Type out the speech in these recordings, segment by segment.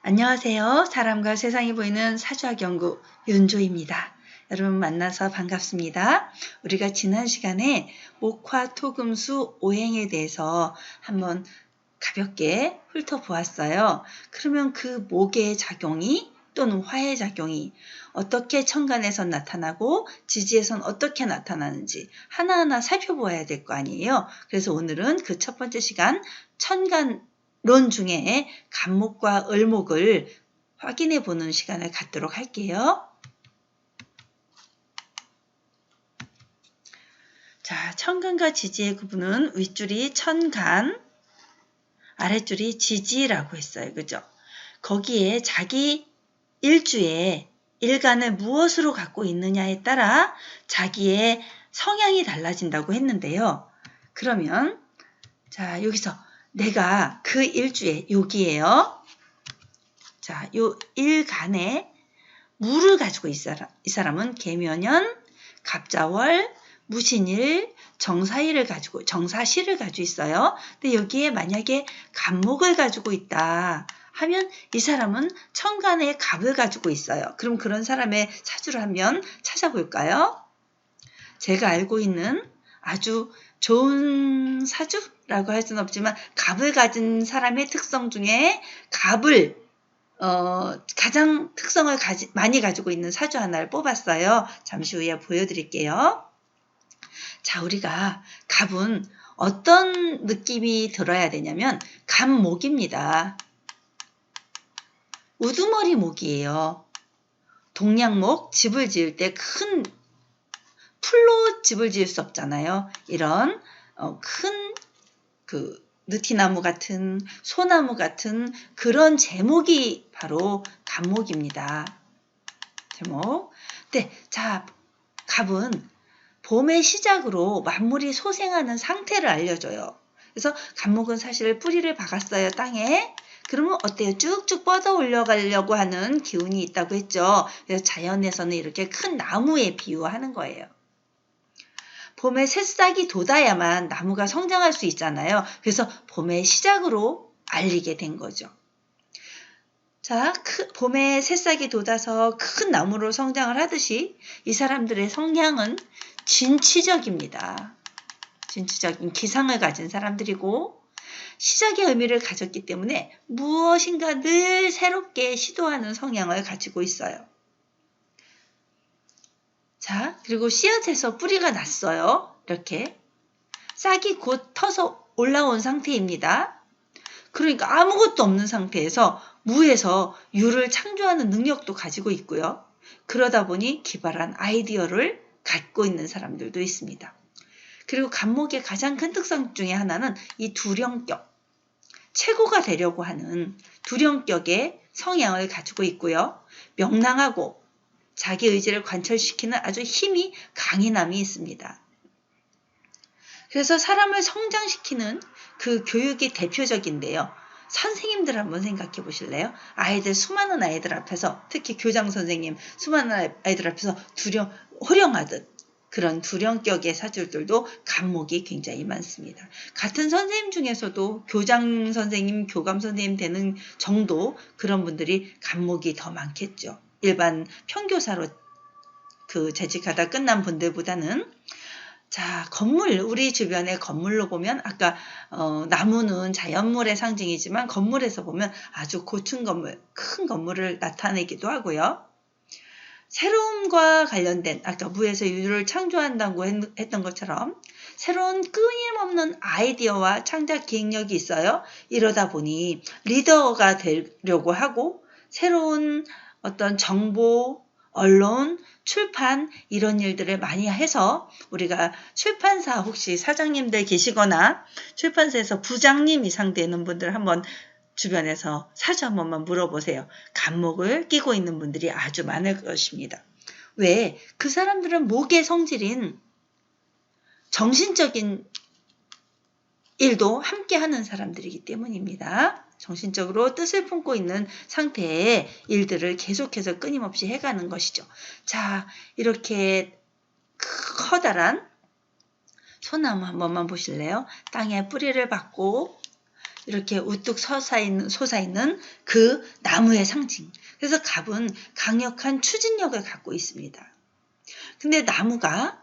안녕하세요. 사람과 세상이 보이는 사주학 연구 윤조입니다. 여러분 만나서 반갑습니다. 우리가 지난 시간에 목화, 토, 금, 수, 오행에 대해서 한번 가볍게 훑어보았어요. 그러면 그 목의 작용이 또는 화의 작용이 어떻게 천간에서 나타나고 지지에선 어떻게 나타나는지 하나하나 살펴보아야 될 거 아니에요. 그래서 오늘은 그 첫 번째 시간 천간론 중에 간목과 을목을 확인해 보는 시간을 갖도록 할게요. 자, 천간과 지지의 구분은 윗줄이 천간, 아랫줄이 지지라고 했어요. 그죠? 거기에 자기 일주에 일간을 무엇으로 갖고 있느냐에 따라 자기의 성향이 달라진다고 했는데요. 그러면 자, 여기서 내가 그 일주에 여기에요. 자, 요 일간에 무를 가지고 이 사람은 계면연, 갑자월, 무신일, 정사일을 가지고 정사시를 가지고 있어요. 근데 여기에 만약에 간목을 가지고 있다 하면 이 사람은 천간에 갑을 가지고 있어요. 그럼 그런 사람의 사주를 한번 찾아볼까요? 제가 알고 있는 아주 좋은 사주라고 할 수는 없지만 갑을 가진 사람의 특성 중에 갑을 가장 특성을 많이 가지고 있는 사주 하나를 뽑았어요. 잠시 후에 보여드릴게요. 자, 우리가 갑은 어떤 느낌이 들어야 되냐면 갑목입니다. 우두머리 목이에요. 동양목, 집을 지을 때 큰 풀로 집을 지을 수 없잖아요. 이런 큰 느티나무 같은 소나무 같은 그런 제목이 바로 갑목입니다. 제목. 네, 자, 갑은 봄의 시작으로 만물이 소생하는 상태를 알려줘요. 그래서 갑목은 사실 뿌리를 박았어요, 땅에. 그러면 어때요? 쭉쭉 뻗어 올려가려고 하는 기운이 있다고 했죠. 그래서 자연에서는 이렇게 큰 나무에 비유하는 거예요. 봄에 새싹이 돋아야만 나무가 성장할 수 있잖아요. 그래서 봄의 시작으로 알리게 된 거죠. 자, 봄에 새싹이 돋아서 큰 나무로 성장을 하듯이 이 사람들의 성향은 진취적입니다. 진취적인 기상을 가진 사람들이고 시작의 의미를 가졌기 때문에 무엇인가 늘 새롭게 시도하는 성향을 가지고 있어요. 자, 그리고 씨앗에서 뿌리가 났어요. 이렇게 싹이 곧 터서 올라온 상태입니다. 그러니까 아무것도 없는 상태에서 무에서 유를 창조하는 능력도 가지고 있고요. 그러다 보니 기발한 아이디어를 갖고 있는 사람들도 있습니다. 그리고 갑목의 가장 큰 특성 중에 하나는 이 두령격, 최고가 되려고 하는 두령격의 성향을 가지고 있고요. 명랑하고 자기 의지를 관철시키는 아주 힘이 강인함이 있습니다. 그래서 사람을 성장시키는 그 교육이 대표적인데요. 선생님들 한번 생각해 보실래요? 수많은 아이들 앞에서, 특히 교장 선생님, 수많은 아이들 앞에서 호령하듯 그런 두령격의 사주들도 갑목이 굉장히 많습니다. 같은 선생님 중에서도 교장 선생님, 교감 선생님 되는 정도 그런 분들이 갑목이 더 많겠죠. 일반 평교사로 재직하다 끝난 분들보다는. 자, 건물, 우리 주변의 건물로 보면 아까 나무는 자연물의 상징이지만 건물에서 보면 아주 고층 건물, 큰 건물을 나타내기도 하고요. 새로움과 관련된 아까 무에서 유를 창조한다고 했던 것처럼 새로운 끊임없는 아이디어와 창작 기획력이 있어요. 이러다 보니 리더가 되려고 하고 새로운 어떤 정보, 언론, 출판 이런 일들을 많이 해서 우리가 출판사 혹시 사장님들 계시거나 출판사에서 부장님 이상 되는 분들 한번 주변에서 사주 한 번만 물어보세요. 갑목을 끼고 있는 분들이 아주 많을 것입니다. 왜? 그 사람들은 목의 성질인 정신적인 일도 함께 하는 사람들이기 때문입니다. 정신적으로 뜻을 품고 있는 상태의 일들을 계속해서 끊임없이 해가는 것이죠. 자, 이렇게 커다란 소나무 한 번만 보실래요? 땅에 뿌리를 박고 이렇게 우뚝 솟아있는 그 나무의 상징. 그래서 갑은 강력한 추진력을 갖고 있습니다. 근데 나무가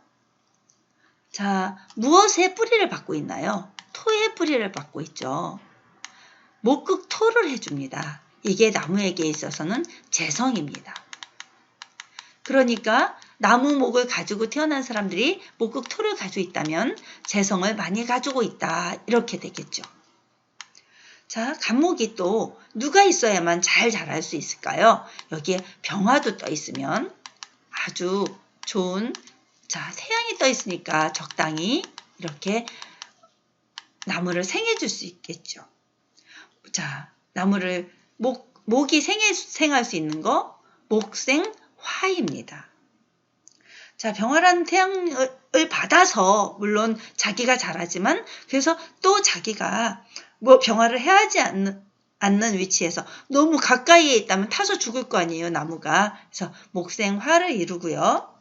자, 무엇의 뿌리를 받고 있나요? 토의 뿌리를 받고 있죠. 목극토를 해줍니다. 이게 나무에게 있어서는 재성입니다. 그러니까 나무목을 가지고 태어난 사람들이 목극토를 가지고 있다면 재성을 많이 가지고 있다. 이렇게 되겠죠. 자, 갑목이 또 누가 있어야만 잘 자랄 수 있을까요? 여기에 병화도 떠 있으면 아주 좋은, 자, 태양이 떠 있으니까 적당히 이렇게 나무를 생해줄 수 있겠죠. 자, 나무를 목이 생할 수 있는 거 목생화입니다. 자, 병화라는 태양을 받아서 물론 자기가 자라지만 그래서 또 자기가 뭐 병화를 해하지 않는 위치에서 너무 가까이에 있다면 타서 죽을 거 아니에요, 나무가. 그래서 목생화를 이루고요.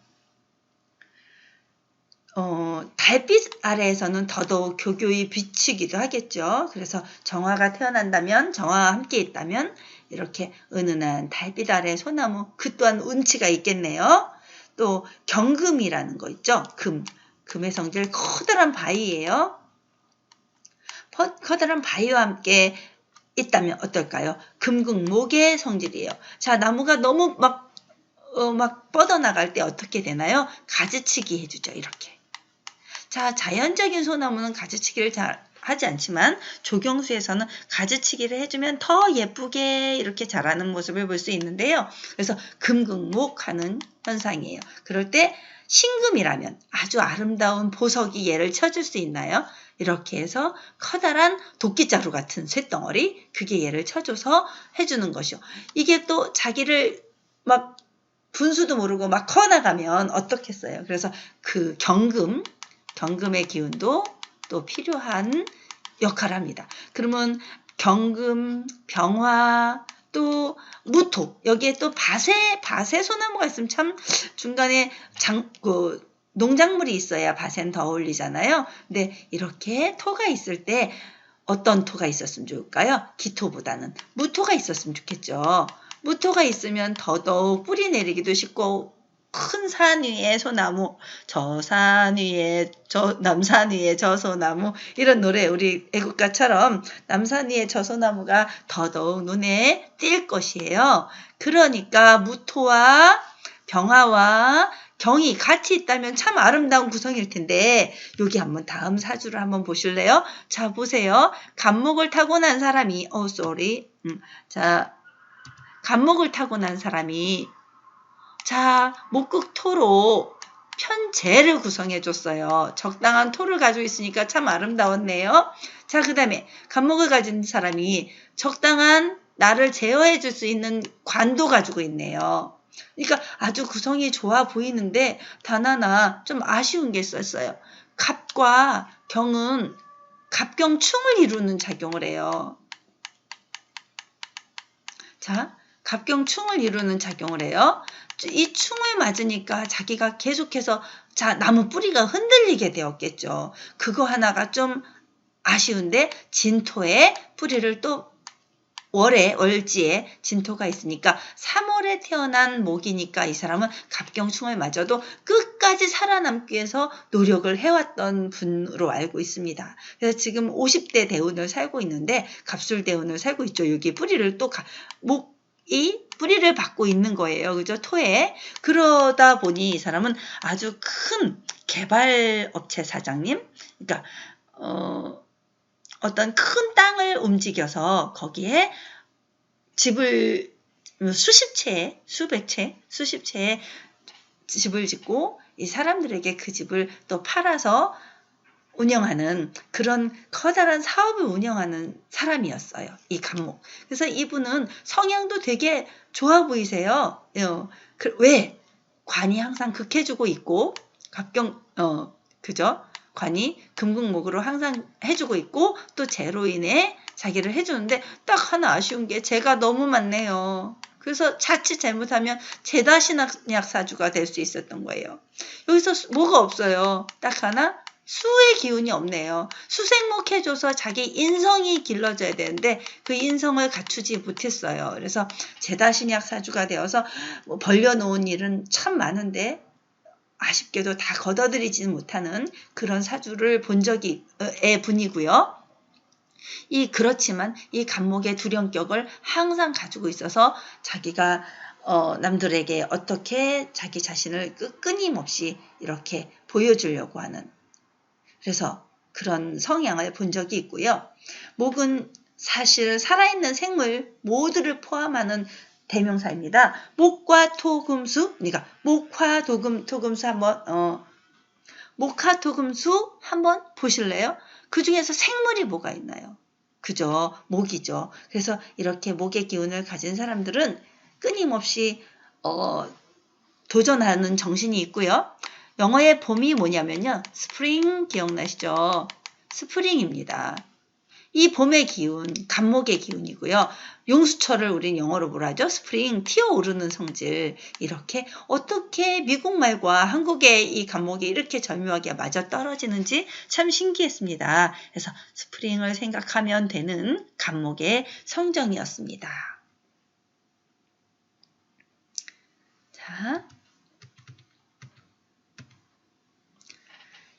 달빛 아래에서는 더더욱 교교히 비치기도 하겠죠. 그래서 정화가 태어난다면, 정화와 함께 있다면 이렇게 은은한 달빛 아래 소나무, 그 또한 운치가 있겠네요. 또 경금이라는 거 있죠. 금의 성질 커다란 바위예요. 커다란 바위와 함께 있다면 어떨까요? 금극목의 성질이에요. 자, 나무가 너무 막 뻗어나갈 때 어떻게 되나요? 가지치기 해주죠. 이렇게. 자, 자연적인 소나무는 가지치기를 잘 하지 않지만 조경수에서는 가지치기를 해주면 더 예쁘게 이렇게 자라는 모습을 볼 수 있는데요. 그래서 금극목하는 현상이에요. 그럴 때 신금이라면 아주 아름다운 보석이 얘를 쳐줄 수 있나요? 이렇게 해서 커다란 도끼자루 같은 쇳덩어리, 그게 얘를 쳐줘서 해주는 것이요. 이게 또 자기를 막 분수도 모르고 막 커나가면 어떻겠어요? 그래서 그 경금의 기운도 또 필요한 역할을 합니다. 그러면 경금, 병화, 또 무토, 여기에 또 밭에 소나무가 있으면 참 중간에 농작물이 있어야 밭엔 더 어울리잖아요. 근데 이렇게 토가 있을 때 어떤 토가 있었으면 좋을까요? 기토보다는 무토가 있었으면 좋겠죠. 무토가 있으면 더더욱 뿌리 내리기도 쉽고 큰 산 위에 소나무, 저 산 위에 남산 위에 저 소나무, 이런 노래 우리 애국가처럼 남산 위에 저 소나무가 더더욱 눈에 띌 것이에요. 그러니까 무토와 병화와 경이 같이 있다면 참 아름다운 구성일 텐데 여기 한번 다음 사주를 한번 보실래요? 자, 보세요. 갑목을 타고난 사람이 자, 갑목을 타고난 사람이 자, 목극토로 편재를 구성해 줬어요. 적당한 토를 가지고 있으니까 참 아름다웠네요. 자, 그 다음에 갑목을 가진 사람이 적당한 나를 제어해 줄 수 있는 관도 가지고 있네요. 그러니까 아주 구성이 좋아 보이는데 단 하나 좀 아쉬운 게 있었어요. 갑과 경은 갑경충을 이루는 작용을 해요. 자, 갑경충을 이루는 작용을 해요. 이 충을 맞으니까 자기가 계속해서 나무 뿌리가 흔들리게 되었겠죠. 그거 하나가 좀 아쉬운데 진토에 뿌리를 또 월지에 진토가 있으니까 3월에 태어난 목이니까 이 사람은 갑경충을 맞아도 끝까지 살아남기 위해서 노력을 해왔던 분으로 알고 있습니다. 그래서 지금 50대 대운을 살고 있는데 갑술 대운을 살고 있죠. 여기 뿌리를 또 목이 뿌리를 받고 있는 거예요. 그죠? 토에. 그러다 보니 이 사람은 아주 큰 개발업체 사장님, 그러니까 어떤 큰 땅을 움직여서 거기에 집을 수십 채의 집을 짓고 이 사람들에게 그 집을 또 팔아서 운영하는 그런 커다란 사업을 운영하는 사람이었어요. 이 갑목. 그래서 이분은 성향도 되게 좋아 보이세요. 왜? 관이 항상 극해주고 있고 그죠? 관이 금극목으로 항상 해주고 있고 또 재로 인해 자기를 해주는데 딱 하나 아쉬운 게 재가 너무 많네요. 그래서 자칫 잘못하면 재다신약 사주가 될 수 있었던 거예요. 여기서 뭐가 없어요. 딱 하나 수의 기운이 없네요. 수생목 해줘서 자기 인성이 길러져야 되는데 그 인성을 갖추지 못했어요. 그래서 제다신약 사주가 되어서 뭐 벌려놓은 일은 참 많은데 아쉽게도 다 걷어들이지는 못하는 그런 사주를 본 적이 분이고요. 그렇지만 이 간목의 두령격을 항상 가지고 있어서 자기가 남들에게 어떻게 자기 자신을 끊임없이 이렇게 보여주려고 하는, 그래서 그런 성향을 본 적이 있고요. 목은 사실 살아있는 생물 모두를 포함하는 대명사입니다. 목과 토금수, 그러니까 목화토금수 목화토금수 한번 보실래요? 그 중에서 생물이 뭐가 있나요? 그죠? 목이죠. 그래서 이렇게 목의 기운을 가진 사람들은 끊임없이 도전하는 정신이 있고요. 영어의 봄이 뭐냐면요. 스프링 기억나시죠? 스프링입니다. 이 봄의 기운, 간목의 기운이고요. 용수철을 우린 영어로 뭐라 하죠? 스프링, 튀어오르는 성질. 이렇게 어떻게 미국말과 한국의 이 간목이 이렇게 절묘하게 맞아 떨어지는지 참 신기했습니다. 그래서 스프링을 생각하면 되는 간목의 성정이었습니다. 자,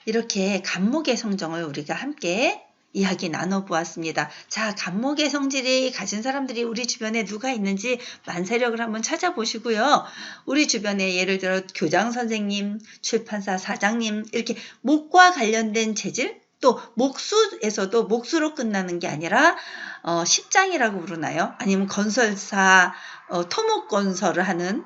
이렇게 간목의 성정을 우리가 함께 이야기 나눠보았습니다. 자, 간목의 성질이 가진 사람들이 우리 주변에 누가 있는지 만세력을 한번 찾아보시고요. 우리 주변에 예를 들어 교장 선생님, 출판사 사장님 이렇게 목과 관련된 재질, 또 목수에서도 목수로 끝나는 게 아니라 십장이라고 부르나요? 아니면 건설사, 토목건설을 하는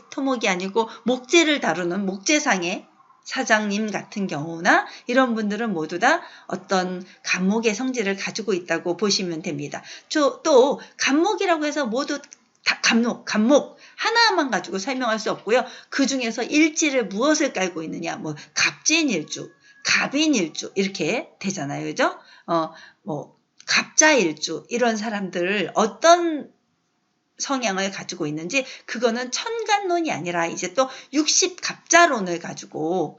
토목이 아니고 목재를 다루는 목재상의 사장님 같은 경우나 이런 분들은 모두 다 어떤 간목의 성질을 가지고 있다고 보시면 됩니다. 또 간목이라고 해서 모두 다 간목 하나만 가지고 설명할 수 없고요. 그 중에서 일지를 무엇을 깔고 있느냐, 뭐 갑진일주, 갑인일주 이렇게 되잖아요, 그죠? 뭐 갑자일주 이런 사람들을 어떤 성향을 가지고 있는지 그거는 천간론이 아니라 이제 또 60갑자론을 가지고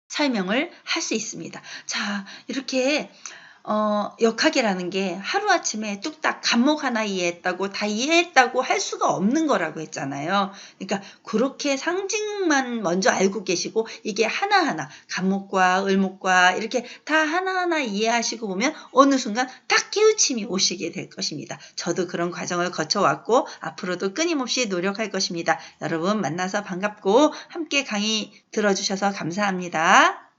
설명을 할 수 있습니다. 자, 이렇게 역학이라는 게 하루아침에 뚝딱 간목 하나 이해했다고 다 이해했다고 할 수가 없는 거라고 했잖아요. 그러니까 그렇게 상징만 먼저 알고 계시고 이게 하나하나 간목과 을목과 이렇게 다 하나하나 이해하시고 보면 어느 순간 딱 깨우침이 오시게 될 것입니다. 저도 그런 과정을 거쳐왔고 앞으로도 끊임없이 노력할 것입니다. 여러분 만나서 반갑고 함께 강의 들어주셔서 감사합니다.